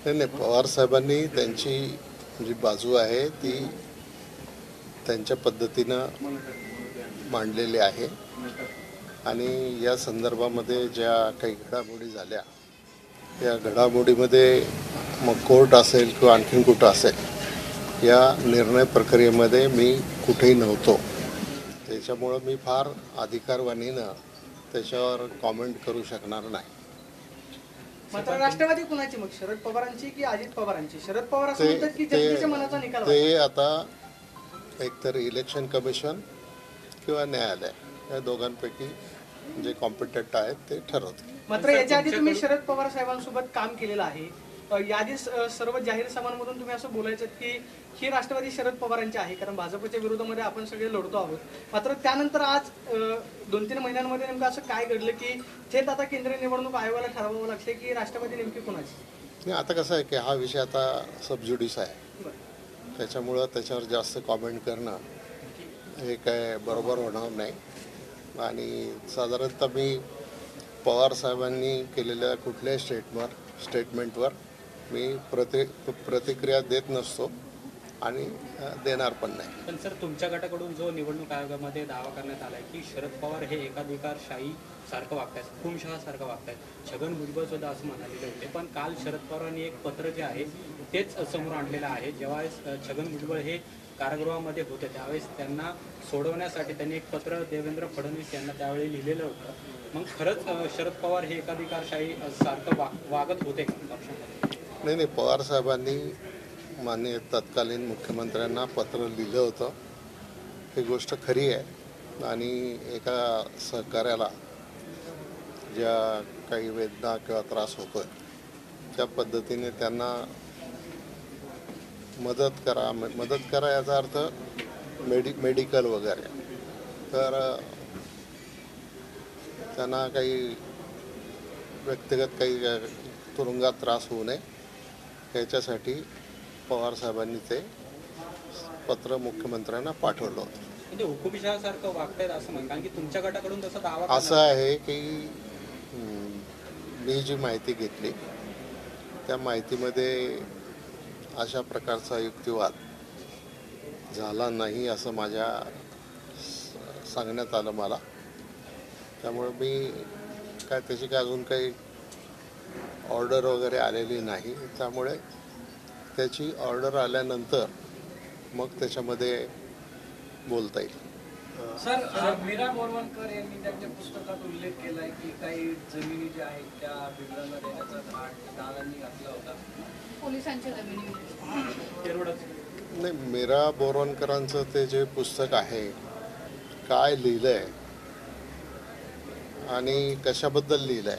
नाही नाही, पवार साहेबांनी त्यांची जी बाजू आहे ती त्यांच्या पद्धतीनं मांडलेली आहे आणि या संदर्भामध्ये ज्या काही घडामोडी झाल्या या घडामोडीमध्ये मग कोर्ट असेल किंवा आणखीन कुठं असेल या निर्णय प्रक्रियेमध्ये मी कुठेही नव्हतो. त्याच्यामुळं मी फार अधिकारवाणीनं त्याच्यावर कॉमेंट करू शकणार नाही. मात्र राष्ट्रवादी कुणाची मग, शरद पवारांची की अजित पवारांची? शरद पवार असं म्हणतात की जनतेच्या मनाचा निकाल ते आता एकतर इलेक्शन कमिशन किंवा न्यायालय या दोघांपैकी जे कॉम्पिटंट आहेत ते ठरवतील. मात्र याच्या आधी तुम्ही शरद पवार साहेबांसोबत काम केलेलं आहे. याआधी सर्व जाहीर सभांमधून तुम्ही असं बोलायचं की ही राष्ट्रवादी शरद पवारांची आहे, कारण भाजपच्या विरोधामध्ये आपण सगळे लढतो आहोत. मात्र त्यानंतर आज 2-3 महिन्यांमध्ये नेमकं असं काय घडलं की थेट आता केंद्रीय निवडणूक आयोगाला ठरवावं लागते की राष्ट्रवादी नेमकी कोणाची? नाही, आता कसं आहे की हा विषय आता सबज्युडिस आहे, त्याच्यामुळं त्याच्यावर जास्त कॉमेंट करणं हे काय बरोबर होणार नाही. आणि साधारणतः मी पवार साहेबांनी केलेल्या कुठल्याही स्टेटमेंटवर मी प्रतिक्रिया देत नसतो आणि देणार पण नाही. पण सर, तुमच्या गटाकडून जो निवडणूक आयोगामध्ये दावा करण्यात आलाय की शरद पवार हे एकाधिकारशाही सारखं वागतायत, हुकुमशहा सारखं वागतायत, छगन भुजबळ सुद्धा असं म्हणालेले होते. पण काल शरद पवारांनी एक पत्र जे आहे तेच समोर आणलेलं आहे. जेव्हा छगन भुजबळ हे कारागृहामध्ये होते त्यावेळेस त्यांना सोडवण्यासाठी त्यांनी एक पत्र देवेंद्र फडणवीस यांना त्यावेळी लिहिलेलं होतं. मग खरंच शरद पवार हे एकाधिकारशाही सारखं वागत होते का पक्षामध्ये? नाही, पवार साहेबांनी माननीय तत्कालीन मुख्यमंत्र्यांना पत्र लिहिलं होतं, ही गोष्ट खरी आहे. आणि एका सहकार्याला ज्या काही वेदना किंवा त्रास होतोय त्या पद्धतीने त्यांना मदत करा याचा अर्थ मेडिकल वगैरे, तर त्यांना काही व्यक्तिगत काही तुरुंगात त्रास होऊ नये याच्यासाठी पवार साहेबांनी ते पत्र मुख्यमंत्र्यांना पाठवलं होतं. म्हणजे हुकुमशहासारखं वागतायत असं म्हणतात, कारण की तुमच्या गटाकडून तसा दावा असं आहे की मी जी माहिती घेतली त्या माहितीमध्ये अशा प्रकारचा युक्तिवाद झाला नाही असं माझ्या सांगण्यात आलं मला. त्यामुळे मी काय त्याची काय अजून काही ऑर्डर वगैरे आलेली नाही. त्यामुळे त्याची ऑर्डर आल्यानंतर मग त्याच्यामध्ये बोलता येईल. सर, मीरा बोरवणकर यांनी त्यांच्या पुस्तकात उल्लेख केलाय की काही जमिनी ज्या आहेत त्या बिल्डरला देण्याचा थाट दादांनी घातला होता. पोलिसांच्या जमिनी नाही, मीरा बोरवणकरांचं ते जे पुस्तक आहे काय लिहिलंय आणि कशाबद्दल लिहिलंय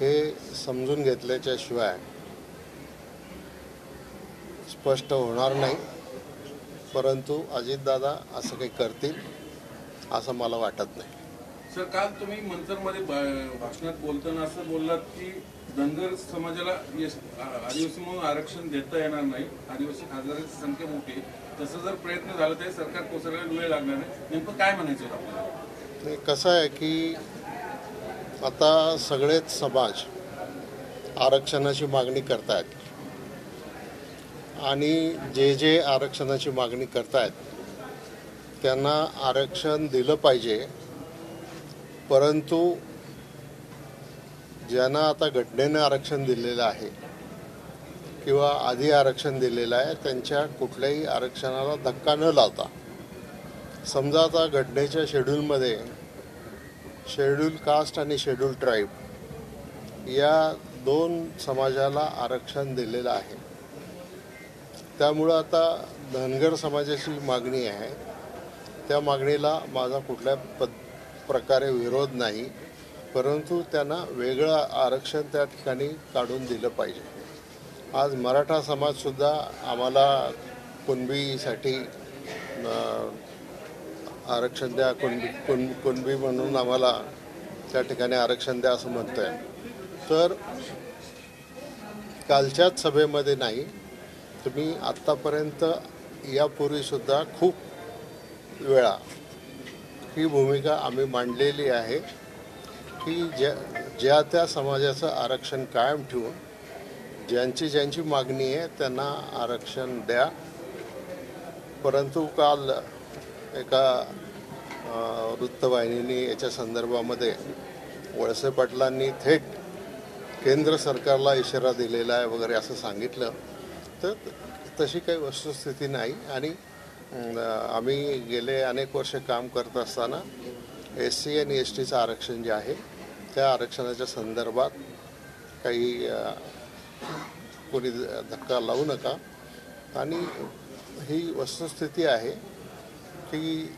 हे समजून घेतल्याच्या शिवाय स्पष्ट होणार नाही. परंतु अजितदादा असं काही करतील असं मला वाटत नाही. सर, काल तुम्ही मंचरमध्ये भाषणात बोलताना असं बोललात की धनगर समाजाला आदिवासी म्हणून आरक्षण देता येणार नाही, आदिवासी खासदारांची संख्या मोठी, तसं जर प्रयत्न झाला तरी सरकार कोसळायला वेळ लागणार नाही. नेमकं काय म्हणायचं आपल्याला? नाही, कसं आहे की आता सगळेच समाज आरक्षणाची मागणी करतायत आणि जे आरक्षणाची मागणी करतायत त्यांना आरक्षण दिलं पाहिजे. परंतु ज्यांना आता घटनेनं आरक्षण दिलेलं आहे किंवा आधी आरक्षण दिलेलं आहे त्यांच्या कुठल्याही आरक्षणाला धक्का न लावता, समजा आता घटनेच्या शेड्यूलमध्ये शेड्यूल कास्ट आणि शेड्यूल ट्राईब या 2 समाजाला आरक्षण दिलेलं आहे. त्यामुळं आता धनगर समाजाची मागणी आहे, त्या मागणीला माझा कुठल्या प्रकारे विरोध नाही. परंतु त्यांना वेगळं आरक्षण त्या ठिकाणी काढून दिलं पाहिजे. आज मराठा समाजसुद्धा आम्हाला कुणबीसाठी आरक्षण द्या, कुणबी म्हणून आम्हाला त्या ठिकाणी आरक्षण द्या असं म्हणतोय. तर कालच्याच सभेमध्ये नाही, तुम्ही आत्तापर्यंत यापूर्वीसुद्धा खूप वेळा ही भूमिका आम्ही मांडलेली आहे की ज्या त्या समाजाचं आरक्षण कायम ठेवून ज्यांची ज्यांची मागणी आहे त्यांना आरक्षण द्या. परंतु काल एका वृत्तवाहिनीने याच्या संदर्भामध्ये वळसे पाटलांनी थेट केंद्र सरकारला इशारा दिलेला आहे वगैरे असं सांगितलं. तर तशी काही वस्तुस्थिती नाही. आणि आम्ही गेले अनेक वर्ष काम करत असताना SC आणि STचं आरक्षण जे आहे त्या आरक्षणाच्या संदर्भात काही कोणी धक्का लावू नका. आणि ही वस्तुस्थिती आहे की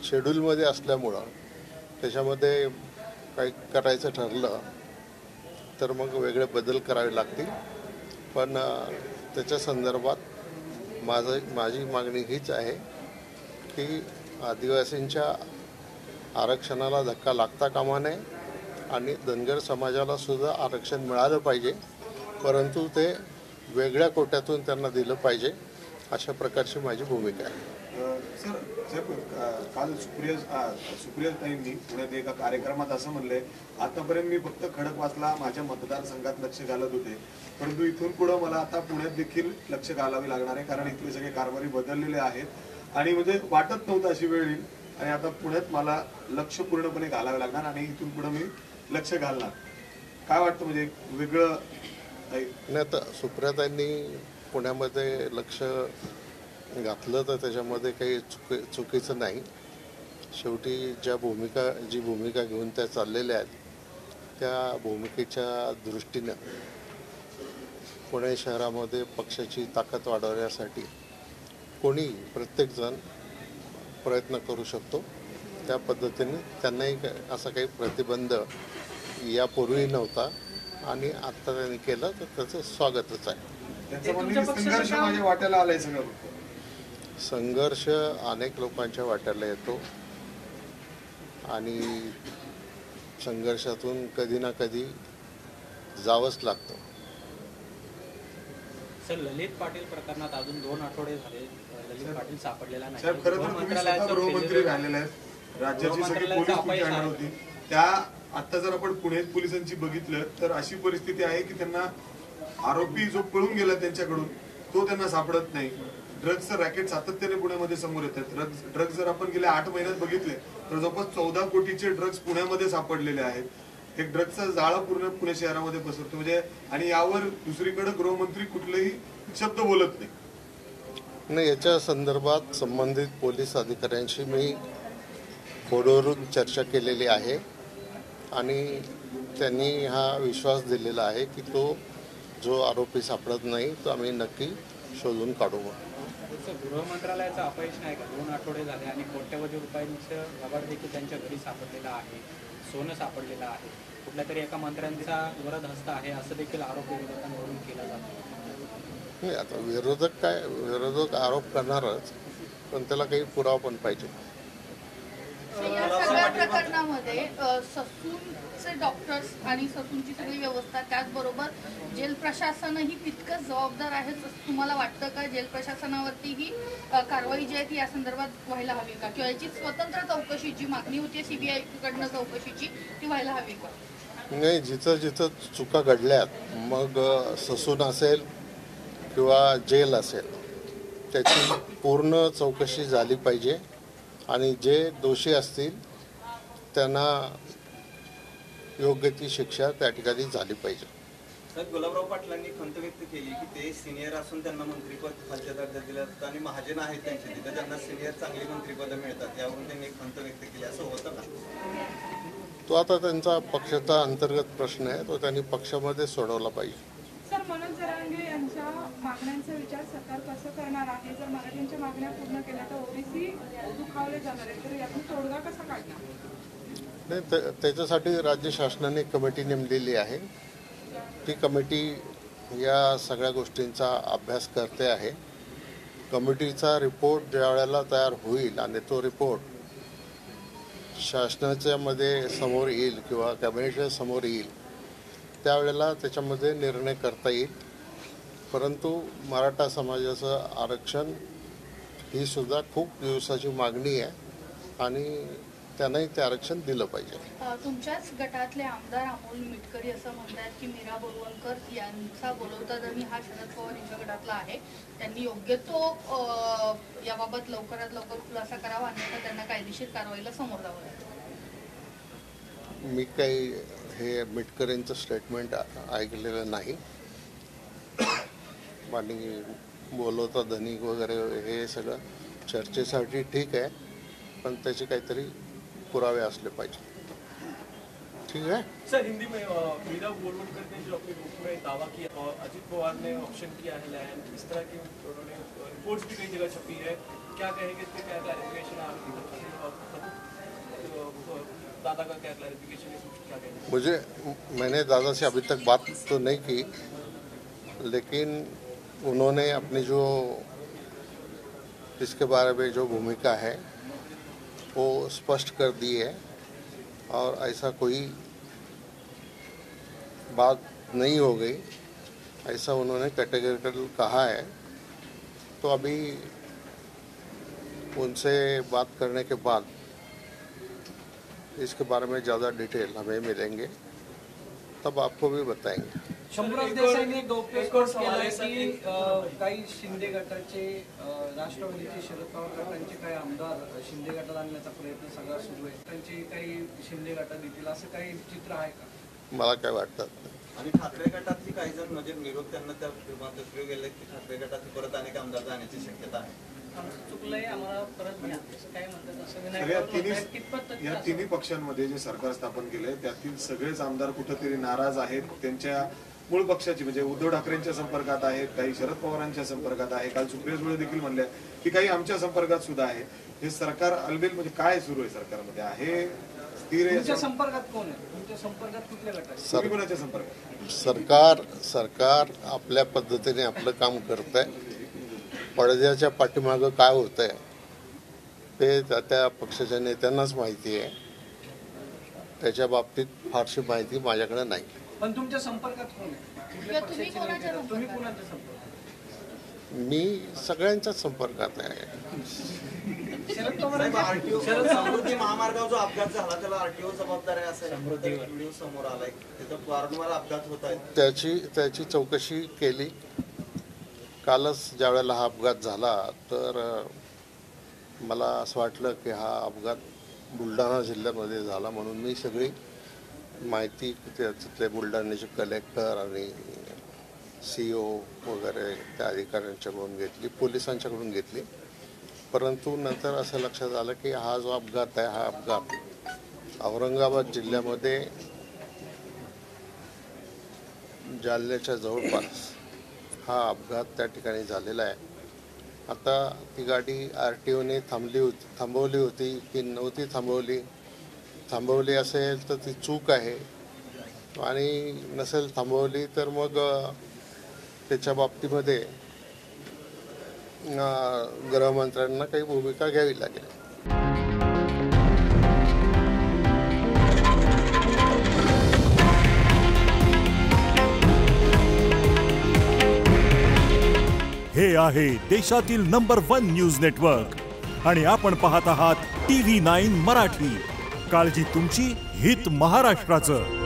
शेड्यूलमध्ये असल्यामुळं त्याच्यामध्ये काही करायचं ठरलं तर मग वेगळे बदल करावे लागतील. पण त्याच्या संदर्भात माझी मागणी हीच आहे की आदिवासींच्या आरक्षणाला धक्का लागता कामा नये आणि धनगर समाजाला सुद्धा आरक्षण मिळालं पाहिजे. परंतु ते वेगळ्या कोट्यातून त्यांना दिलं पाहिजे, अशा प्रकारची माझी भूमिका आहे. सर काल सुप्रियाताईंनी पुण्यात एका कार्यक्रमात असं म्हणलंय, आतापर्यंत मी फक्त खडकवासला माझ्या मतदारसंघात लक्ष घालत होते, परंतु इथून पुढे मला आता पुण्यात देखील लक्ष घालावे लागणार आहे, कारण इथले सगळे कारभारी बदललेले आहेत आणि म्हणजे वाटत नव्हतं अशी वेळ येईल आणि आता पुण्यात मला लक्ष पूर्णपणे घालावे लागणार आणि इथून पुढे मी लक्ष घालणार. काय वाटतं म्हणजे वेगळं नाही? आता सुप्रियाताईंनी पुण्यामध्ये लक्ष घातलं तर त्याच्यामध्ये काही चुकीचं नाही. शेवटी जी भूमिका घेऊन त्या चाललेल्या आहेत त्या भूमिकेच्या दृष्टीनं पुणे शहरामध्ये पक्षाची ताकद वाढवण्यासाठी प्रत्येकजण प्रयत्न करू शकतो. त्या पद्धतीने त्यांनाही असा काही प्रतिबंध यापूर्वी नव्हता आणि आत्ता त्यांनी केलं तर त्याचं स्वागतच आहे. त्यांचं म्हणणं संघर्ष माझ्या वाट्याला आलाय सगळं. संघर्ष अनेक लोकांच्या वाट्याला येतो आणि संघर्षातून कधी ना कधी जावंच लागतं. सर, ललित पाटील प्रकरणात अजून 2 आठवडे झाले ललित पाटील सापडलेला नाही. साहेब, खरं तर तुम्ही स्वतः गृहमंत्री राहिलेले आहेत, राज्याची सगळी पोलीस तुमच्या अंडर होती. त्या आता जर आपण पुणे पोलिसांची बघितलं तर अशी परिस्थिती आहे की त्यांना आरोपी जो पळून गेला त्यांच्याकडून तो त्यांना सापडत नाही. ड्रग्सचं रॅकेट सातत्याने पुण्यामध्ये समोर येतात. ड्रग्स जर आपण गेल्या 8 महिन्यात बघितले तर जवळपास 14 कोटीचे ड्रग्स पुण्यामध्ये सापडलेले आहेत. एक ड्रग्सचा जाळा पूर्ण पुणे शहरामध्ये पसरतो म्हणजे, आणि यावर दुसरीकडे गृहमंत्री कुठलेही शब्द बोलत नाही. याच्या संदर्भात संबंधित पोलीस अधिकाऱ्यांशी मी फोनवरून चर्चा केलेली आहे आणि त्यांनी हा विश्वास दिलेला आहे की जो आरोपी सापडत नाही तो आम्ही नक्की शोधून काढू. गृह मंत्रालयाचं अपयश नाही का? 2 आठवडे झाले आणि कोट्यवधी रुपयांचं व्यवहार देखील त्यांच्या घरी सापडलेला आहे, सोनं सापडलेलं आहे, कुठल्या तरी एका मंत्र्यांचा वरद हस्त आहे असं देखील आरोप विरोधकांकडून केला जातो. नाही, आता विरोधक आरोप करणारच, पण त्याला काही पुरावा पण पाहिजे. या सगळ्या प्रकरणामध्ये ससूनचे डॉक्टर्स आणि ससूनची सगळी व्यवस्था, त्याचबरोबर जेल प्रशासनही तितकंच जबाबदार आहे असं तुम्हाला वाटतं का? जेल प्रशासनावरती ही कारवाई जी आहे ती या संदर्भात व्हायला हवी का, किंवा याची स्वतंत्र चौकशी जी मागणी होती CBI कडनं चौकशीची ती व्हायला हवी का? नाही, जिथं चुका घडल्यात, मग ससून असेल किंवा जेल असेल, त्याची पूर्ण चौकशी झाली पाहिजे आणि जे दोषी असतील त्यांना योग्य ती शिक्षा त्या ठिकाणी झाली पाहिजे. साहेब, गुलाबराव पाटलांनी खंत व्यक्त केली की ते सिनियर असून त्यांना मंत्रिपद खालच्या दर्जात दिलं जातं आणि महाजन आहेत त्यांच्या तिथं त्यांना सिनियर चांगली मंत्रिपदं मिळतात, यावरून त्यांनी खंत व्यक्त केली. असं होतं का? तो आता त्यांचा पक्षाचा अंतर्गत प्रश्न आहे, तो त्यांनी पक्षामध्ये सोडवला पाहिजे. सर, मनोज जरांगे यांच्या मागण्यांचा विचार सरकार कसं करणार आहे? जर मराठ्यांच्या मागण्या पूर्ण केल्या तर OBC दुखावले जाणार आहे, तर यातून तोडगा कसा काढणार? नाही, त्याच्यासाठी राज्य शासनाने कमिटी नेमलेली आहे. ती कमिटी या सगळ्या गोष्टींचा अभ्यास करते आहे. कमिटीचा रिपोर्ट ज्या वेळेला तयार होईल आणि तो रिपोर्ट शासनाच्या मध्ये समोर येईल किंवा कॅबिनेटच्या समोर येईल, त्यावेळेला त्याच्यामध्ये निर्णय करता येईल. परंतु मराठा समाजाचं आरक्षण ही सुद्धा खूप दिवसाची मागणी आहे आणि त्यांनाही ते आरक्षण दिलं पाहिजे. तुमच्याच गटातले आमदार अमोल मिटकरी असं म्हणतात की मीरा बोरवणकर यांचा बोलवता धनी हा शरद पवार यांच्या गटातला आहे, त्यांनी योग्य तो याबाबत लवकरात लवकर खुलासा करावा, अन्यथा त्यांना कायदेशीर कारवाईला समोर जावं लागेल. मी काही हे मिटकरींचं स्टेटमेंट ऐकलेलं नाही आणि बोलवता धनी वगैरे हे सगळं चर्चेसाठी ठीक आहे, पण त्याचे काहीतरी पुरावे असले पाहिजे. ठीक है सर. हिंदी में मीरा बोरवणकर ने जो अपने बुक में दावा किया अजित पवार ने ऑप्शन किया है लैंड, इस तरह की उन्होंने रिपोर्ट्स भी कई जगह छपी है, क्या कहेंगे, इसके क्या क्लैरिफिकेशन दादा का क्या क्लैरिफिकेशन है, क्या कहेंगे? मुझे मैंने दादा से अभी तक बात तो नहीं की, लेकिन उन्होंने अपनी जो इसके बारे में जो भूमिका है वो स्पष्ट कर दी है और ऐसा कोई बात नहीं हो गई, ऐसा उन्होंने कैटेगरिकल कहा है. तो अभी उनसे बात करने के बाद इसके बारे में ज़्यादा डिटेल हमें मिलेंगे, तब आपको भी बताएंगे. शंभूराज देसाईंनी एक गौप्यस्फोट केला की काही शिंदे गटाचे राष्ट्रवादीचे शरद पवार गटांचे काही आमदार शिंदे गटात आणण्याचा प्रयत्न सगळा सुरू आहे, त्यांची काही शिंदे गटात देतील असं काही चित्र आहे का? मला काय वाटतं. आणि ठाकरे गटातली काही जण म्हणजे निरोप त्यांना त्या विमानात गेले की ठाकरे गटात परत अनेक आमदार जाण्याची शक्यता आहे. चुकलंय, आम्हाला परत घ्या असं काय म्हणतात, असं या तिन्ही पक्षांमध्ये जे सरकार स्थापन केलंय त्यातील सगळेच आमदार कुठेतरी नाराज आहेत, त्यांच्या मूळ पक्षाची म्हणजे उद्धव ठाकरेंच्या संपर्कात आहेत, काही शरद पवारांच्या संपर्कात आहे, काल सुप्रिया सुळे देखील म्हणल्या की काही आमच्या संपर्कात सुद्धा आहे. हे सरकार अलबेल म्हणजे काय सुरू आहे सरकारमध्ये, आहे स्थिर आहे? तुमच्या संपर्कात कोण आहे? तुमच्या संपर्कात कुठल्या गटात? तुम्ही कोणाच्या संपर्कात? सरकार आपल्या पद्धतीने आपलं काम करत आहे. पडद्याच्या पाठीमागं काय होतंय ते त्या पक्षाच्या नेत्यांनाच माहिती आहे, त्याच्या बाबतीत फारशी माहिती माझ्याकडे नाही. पण तुमच्या संपर्कात कोण आहे? तुम्ही कोणाच्या संपर्कात? मी सगळ्यांच्याच संपर्कात आहे. शरद समृद्धी महामार्गावर जो अपघात झाला त्याला आरटीओ जबाबदार आहे असं व्हिडिओ समोर आलाय, तिथं वारंवार अपघात होत आहेत. त्याची चौकशी केली. कालच ज्या वेळेला हा अपघात झाला तर मला असं वाटलं की हा अपघात बुलढाणा जिल्ह्यामध्ये झाला, म्हणून मी सगळी माहिती तिथले बुलढाण्याचे कलेक्टर आणि CEO वगैरे त्या अधिकाऱ्यांच्याकडून घेतली, पोलिसांच्याकडून घेतली. परंतु नंतर असं लक्षात आलं की हा जो अपघात आहे हा अपघात औरंगाबाद जिल्ह्यामध्ये जालन्याच्या जवळपास हा अपघात त्या ठिकाणी झालेला आहे. आता ती गाडी RTOने थांबवली होती की नव्हती थांबवली असेल तर ती चूक आहे, आणि नसेल थांबवली तर मग त्याच्या बाबतीमध्ये गृहमंत्र्यांना काही भूमिका घ्यावी लागेल. हे आहे देशातील नंबर 1 न्यूज नेटवर्क आणि आपण पाहत आहात TV9 मराठी. काळजी तुमची, हित महाराष्ट्राचं.